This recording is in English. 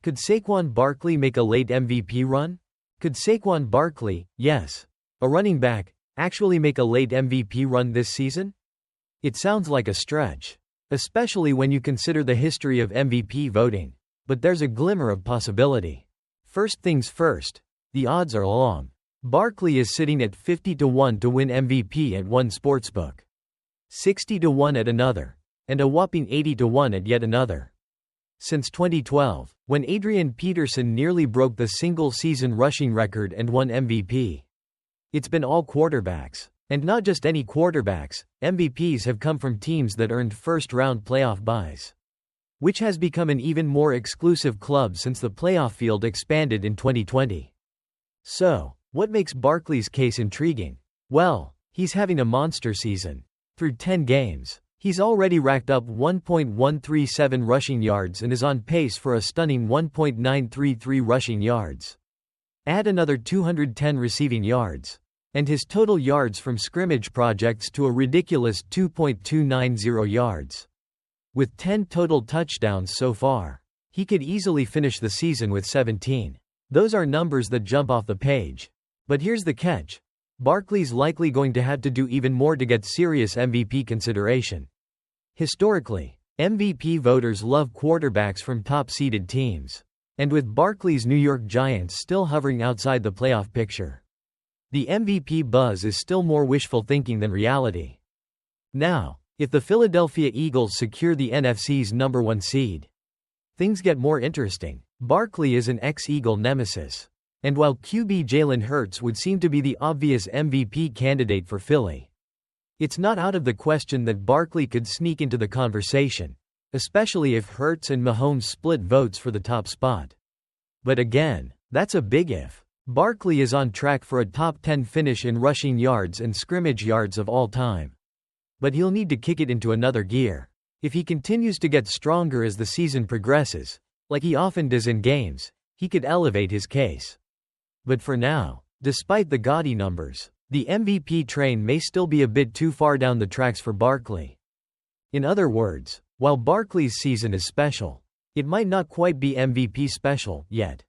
Could Saquon Barkley make a late MVP run? Could Saquon Barkley, yes, a running back, actually make a late MVP run this season? It sounds like a stretch, especially when you consider the history of MVP voting, but there's a glimmer of possibility. First things first, the odds are long. Barkley is sitting at 50-1 to win MVP at one sportsbook, 60-1 at another, and a whopping 80-1 at yet another. Since 2012, when Adrian Peterson nearly broke the single-season rushing record and won MVP, it's been all quarterbacks. And not just any quarterbacks, MVPs have come from teams that earned first-round playoff byes, which has become an even more exclusive club since the playoff field expanded in 2020. So, what makes Barkley's case intriguing? Well, he's having a monster season. Through 10 games, he's already racked up 1.137 rushing yards and is on pace for a stunning 1.933 rushing yards. Add another 210 receiving yards, and his total yards from scrimmage projects to a ridiculous 2.290 yards. With 10 total touchdowns so far, he could easily finish the season with 17. Those are numbers that jump off the page. But here's the catch. Barkley's likely going to have to do even more to get serious MVP consideration. Historically, MVP voters love quarterbacks from top-seeded teams. And with Barkley's New York Giants still hovering outside the playoff picture, the MVP buzz is still more wishful thinking than reality. Now, if the Philadelphia Eagles secure the NFC's number 1 seed, things get more interesting. Barkley is an ex-Eagle nemesis. And while QB Jalen Hurts would seem to be the obvious MVP candidate for Philly, it's not out of the question that Barkley could sneak into the conversation, especially if Hurts and Mahomes split votes for the top spot. But again, that's a big if. Barkley is on track for a top 10 finish in rushing yards and scrimmage yards of all time. But he'll need to kick it into another gear. If he continues to get stronger as the season progresses, like he often does in games, he could elevate his case. But for now, despite the gaudy numbers, the MVP train may still be a bit too far down the tracks for Barkley. In other words, while Barkley's season is special, it might not quite be MVP special yet.